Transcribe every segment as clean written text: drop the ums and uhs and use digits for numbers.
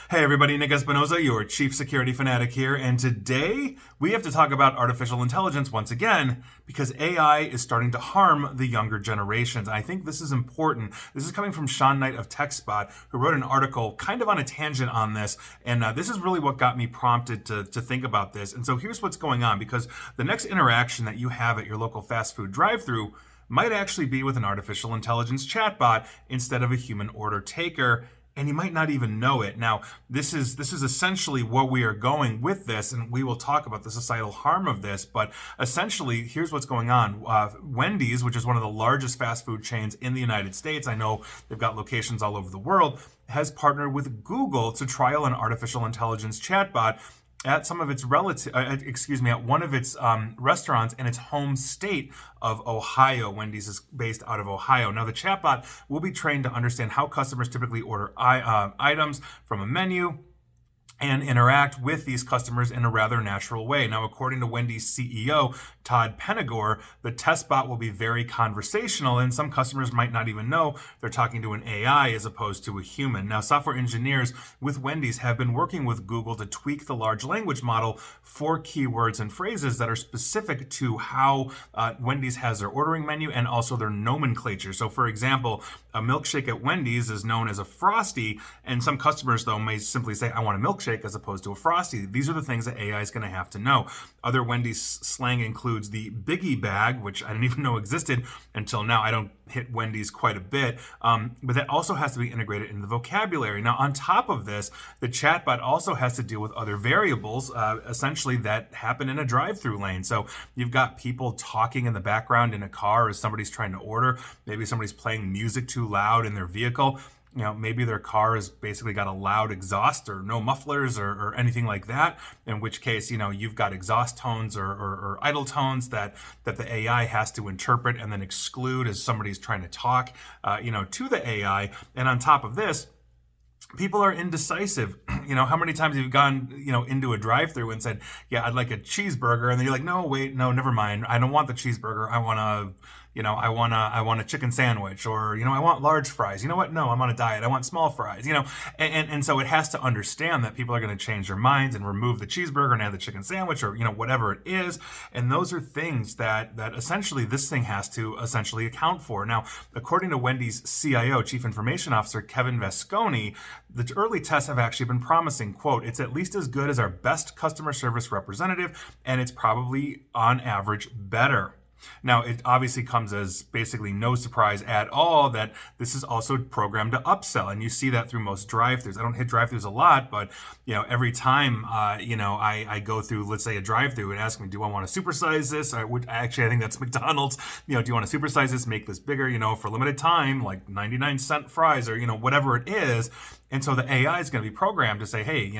Hey everybody, Nick Espinoza, your chief security fanatic here, and today we have to talk about artificial intelligence once again because AI is starting to harm the younger generations. I think this is important. This is coming from Sean Knight of TechSpot, who wrote an article kind of on a tangent on this, and this is really what got me prompted to think about this. And so here's what's going on, because the next interaction that you have at your local fast food drive-thru might actually be with an artificial intelligence chatbot instead of a human order taker, and you might not even know it. Now, this is essentially what we are going with this, and we will talk about the societal harm of this, but essentially, here's what's going on. Wendy's, which is one of the largest fast food chains in the United States, I know they've got locations all over the world, has partnered with Google to trial an artificial intelligence chatbot at some of its at one of its restaurants in its home state of Ohio. Wendy's is based out of Ohio. Now, the chatbot will be trained to understand how customers typically order items from a menu and interact with these customers in a rather natural way. Now, according to Wendy's CEO, Todd Penegor, the test bot will be very conversational, and some customers might not even know they're talking to an AI as opposed to a human. Now, software engineers with Wendy's have been working with Google to tweak the large language model for keywords and phrases that are specific to how Wendy's has their ordering menu and also their nomenclature. So, for example, a milkshake at Wendy's is known as a Frosty, and some customers, though, may simply say, I want a milkshake as opposed to a Frosty. These are the things that AI is going to have to know. Other Wendy's slang includes the Biggie Bag, which I didn't even know existed until now. I don't hit Wendy's quite a bit, but that also has to be integrated in the vocabulary. Now, on top of this, the chatbot also has to deal with other variables, essentially that happen in a drive-through lane. So you've got people talking in the background in a car as somebody's trying to order. Maybe somebody's playing music too loud in their vehicle. You know, maybe their car has basically got a loud exhaust or no mufflers or anything like that, in which case, you know, you've got exhaust tones or idle tones that the AI has to interpret and then exclude as somebody's trying to talk, to the AI. And on top of this, people are indecisive. You know, how many times have you gone, into a drive-thru and said, yeah, I'd like a cheeseburger. And then you're like, no, wait, no, never mind. I don't want the cheeseburger. I want a chicken sandwich, or, I want large fries. You know what? No, I'm on a diet. I want small fries, and so it has to understand that people are going to change their minds and remove the cheeseburger and add the chicken sandwich, or, whatever it is. And those are things that essentially this thing has to essentially account for. Now, according to Wendy's CIO, Chief Information Officer, Kevin Vasconi, the early tests have actually been promising. Quote, it's at least as good as our best customer service representative, and it's probably on average better. Now, it obviously comes as basically no surprise at all that this is also programmed to upsell, and you see that through most drive-thrus. I don't hit drive-thrus a lot, but every time I go through, let's say, a drive-thru and ask me, do I want to supersize this? I think that's McDonald's. Do you want to supersize this, make this bigger? For limited time, like 99-cent fries, or whatever it is. And so the AI is going to be programmed to say, hey,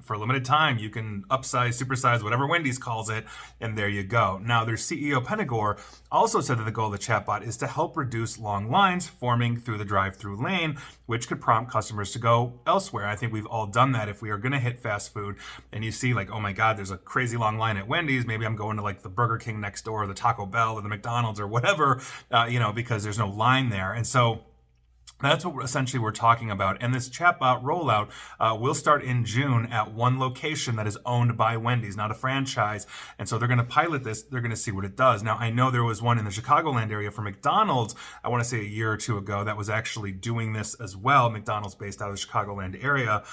for a limited time, you can upsize, supersize, whatever Wendy's calls it, and there you go. Now, their CEO, Penegor, also said that the goal of the chatbot is to help reduce long lines forming through the drive-through lane, which could prompt customers to go elsewhere. I think we've all done that. If we are going to hit fast food and you see like, oh my God, there's a crazy long line at Wendy's, maybe I'm going to like the Burger King next door, or the Taco Bell, or the McDonald's, or whatever, because there's no line there. And so that's what essentially we're talking about. And this chatbot rollout will start in June at one location that is owned by Wendy's, not a franchise. And so they're going to pilot this. They're going to see what it does. Now, I know there was one in the Chicagoland area for McDonald's, I want to say a year or two ago, that was actually doing this as well. McDonald's based out of the Chicagoland area,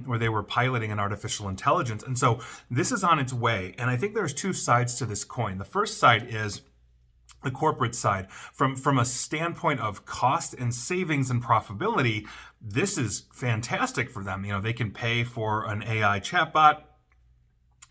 where they were piloting an artificial intelligence. And so this is on its way. And I think there's two sides to this coin. The first side is the corporate side. From a standpoint of cost and savings and profitability, this is fantastic for them. They can pay for an AI chatbot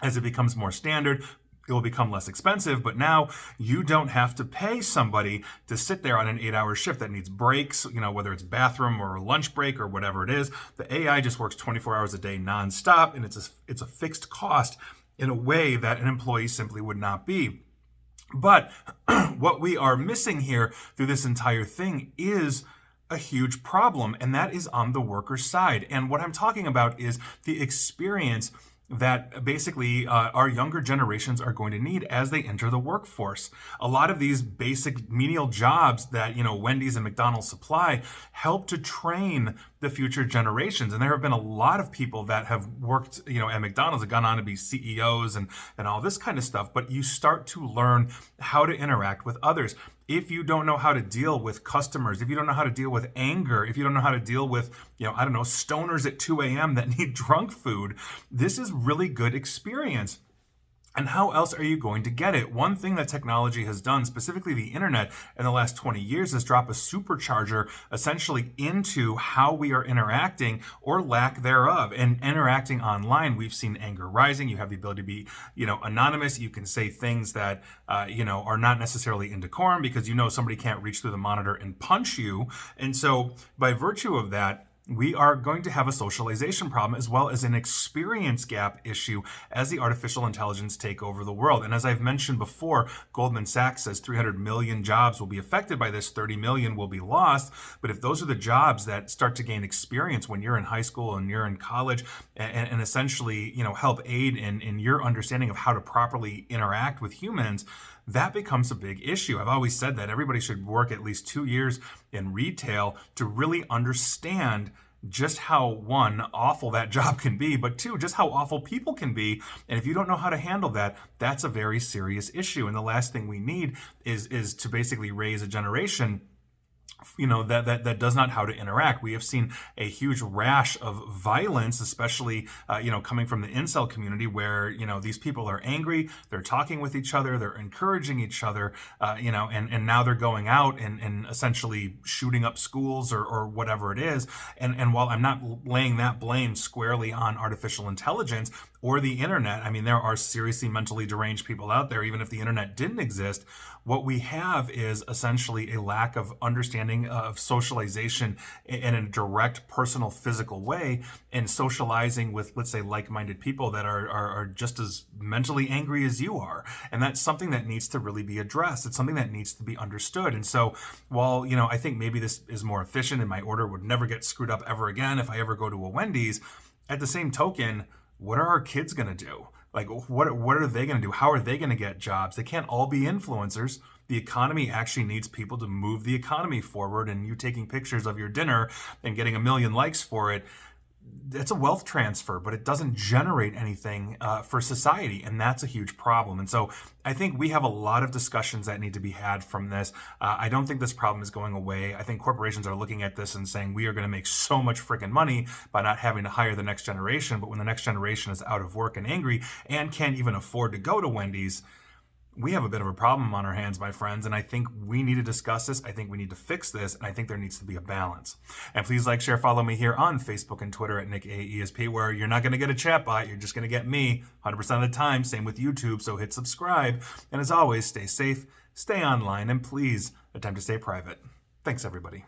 as it becomes more standard. It will become less expensive, but now you don't have to pay somebody to sit there on an 8-hour shift that needs breaks, whether it's bathroom or lunch break or whatever it is. The AI just works 24 hours a day nonstop, and it's a fixed cost in a way that an employee simply would not be. But what we are missing here through this entire thing is a huge problem, and that is on the worker side. And what I'm talking about is the experience that basically our younger generations are going to need as they enter the workforce. A lot of these basic menial jobs that, Wendy's and McDonald's supply help to train the future generations. And there have been a lot of people that have worked, at McDonald's, have gone on to be CEOs and all this kind of stuff. But you start to learn how to interact with others. If you don't know how to deal with customers, if you don't know how to deal with anger, if you don't know how to deal with, stoners at 2 a.m. that need drunk food, this is really good experience. And how else are you going to get it? One thing that technology has done, specifically the internet, in the last 20 years is drop a supercharger essentially into how we are interacting or lack thereof. And interacting online, we've seen anger rising. You have the ability to be, anonymous. You can say things that, are not necessarily in decorum because somebody can't reach through the monitor and punch you. And so by virtue of that, we are going to have a socialization problem as well as an experience gap issue as the artificial intelligence take over the world. And as I've mentioned before, Goldman Sachs says 300 million jobs will be affected by this, 30 million will be lost. But if those are the jobs that start to gain experience when you're in high school and you're in college and essentially, help aid in your understanding of how to properly interact with humans, that becomes a big issue. I've always said that everybody should work at least 2 years in retail to really understand just how, one, awful that job can be, but two, just how awful people can be. And if you don't know how to handle that, that's a very serious issue. And the last thing we need is to basically raise a generation that does not how to interact. We have seen a huge rash of violence, especially, coming from the incel community where, these people are angry, they're talking with each other, they're encouraging each other, and now they're going out and essentially shooting up schools or whatever it is. And while I'm not laying that blame squarely on artificial intelligence or the internet, there are seriously mentally deranged people out there, even if the internet didn't exist. What we have is essentially a lack of understanding of socialization in a direct, personal, physical way, and socializing with, let's say, like-minded people that are just as mentally angry as you are. And that's something that needs to really be addressed. It's something that needs to be understood. And so while, I think maybe this is more efficient and my order would never get screwed up ever again if I ever go to a Wendy's, at the same token, what are our kids going to do? Like, what are they going to do? How are they going to get jobs? They can't all be influencers. The economy actually needs people to move the economy forward, and you taking pictures of your dinner and getting 1 million likes for it, it's a wealth transfer, but it doesn't generate anything for society, and that's a huge problem. And so I think we have a lot of discussions that need to be had from this. I don't think this problem is going away. I think corporations are looking at this and saying we are going to make so much freaking money by not having to hire the next generation, but when the next generation is out of work and angry and can't even afford to go to Wendy's, we have a bit of a problem on our hands, my friends, and I think we need to discuss this. I think we need to fix this, and I think there needs to be a balance. And please like, share, follow me here on Facebook and Twitter at NickAESP, where you're not going to get a chatbot. You're just going to get me 100% of the time. Same with YouTube, so hit subscribe. And as always, stay safe, stay online, and please attempt to stay private. Thanks, everybody.